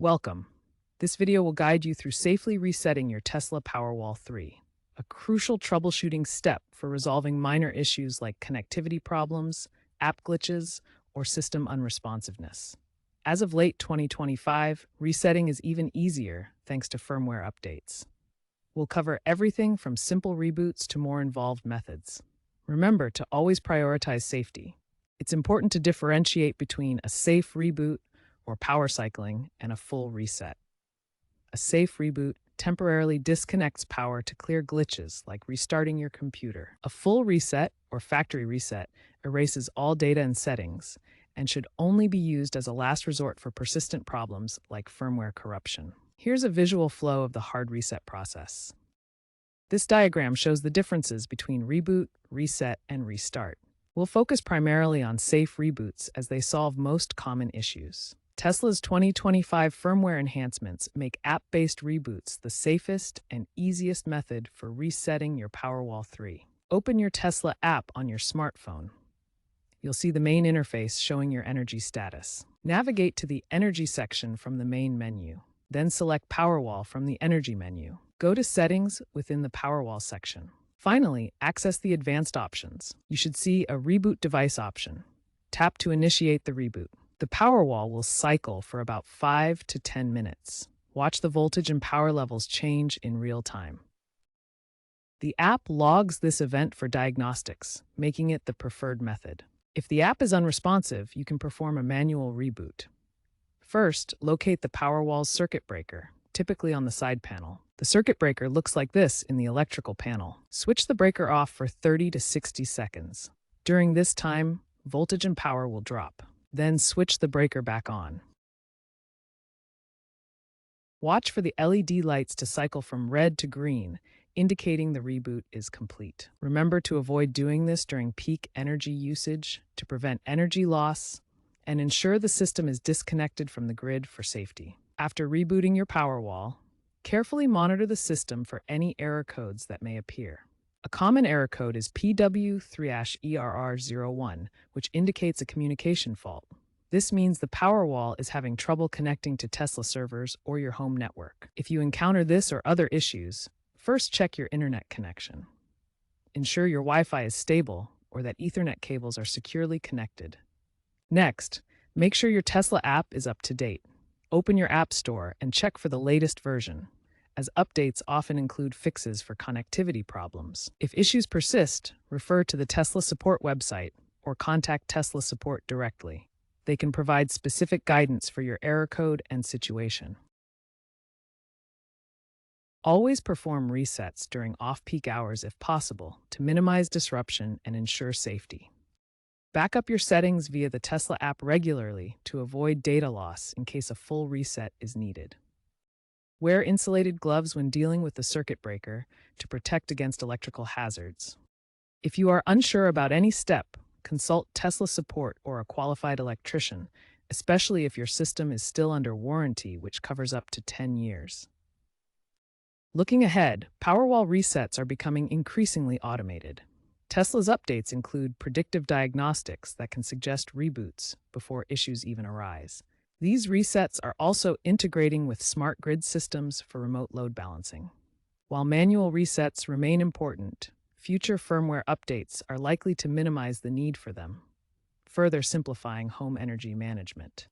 Welcome. This video will guide you through safely resetting your Tesla Powerwall 3, a crucial troubleshooting step for resolving minor issues like connectivity problems, app glitches, or system unresponsiveness. As of late 2025, resetting is even easier thanks to firmware updates. We'll cover everything from simple reboots to more involved methods. Remember to always prioritize safety. It's important to differentiate between a safe reboot or power cycling and a full reset. A safe reboot temporarily disconnects power to clear glitches like restarting your computer. A full reset or factory reset erases all data and settings and should only be used as a last resort for persistent problems like firmware corruption. Here's a visual flow of the hard reset process. This diagram shows the differences between reboot, reset, and restart. We'll focus primarily on safe reboots as they solve most common issues. Tesla's 2025 firmware enhancements make app-based reboots the safest and easiest method for resetting your Powerwall 3. Open your Tesla app on your smartphone. You'll see the main interface showing your energy status. Navigate to the Energy section from the main menu. Then select Powerwall from the Energy menu. Go to Settings within the Powerwall section. Finally, access the advanced options. You should see a Reboot Device option. Tap to initiate the reboot. The Powerwall will cycle for about 5 to 10 minutes. Watch the voltage and power levels change in real time. The app logs this event for diagnostics, making it the preferred method. If the app is unresponsive, you can perform a manual reboot. First, locate the Powerwall's circuit breaker, typically on the side panel. The circuit breaker looks like this in the electrical panel. Switch the breaker off for 30 to 60 seconds. During this time, voltage and power will drop. Then switch the breaker back on. Watch for the LED lights to cycle from red to green, indicating the reboot is complete. Remember to avoid doing this during peak energy usage to prevent energy loss and ensure the system is disconnected from the grid for safety. After rebooting your Powerwall, carefully monitor the system for any error codes that may appear. A common error code is PW3-ERR01, which indicates a communication fault. This means the Powerwall is having trouble connecting to Tesla servers or your home network. If you encounter this or other issues, first check your internet connection. Ensure your Wi-Fi is stable or that Ethernet cables are securely connected. Next, make sure your Tesla app is up to date. Open your App Store and check for the latest version, as updates often include fixes for connectivity problems. If issues persist, refer to the Tesla support website or contact Tesla support directly. They can provide specific guidance for your error code and situation. Always perform resets during off-peak hours if possible to minimize disruption and ensure safety. Back up your settings via the Tesla app regularly to avoid data loss in case a full reset is needed. Wear insulated gloves when dealing with the circuit breaker to protect against electrical hazards. If you are unsure about any step, consult Tesla support or a qualified electrician, especially if your system is still under warranty, which covers up to 10 years. Looking ahead, Powerwall resets are becoming increasingly automated. Tesla's updates include predictive diagnostics that can suggest reboots before issues even arise. These resets are also integrating with smart grid systems for remote load balancing. While manual resets remain important, future firmware updates are likely to minimize the need for them, further simplifying home energy management.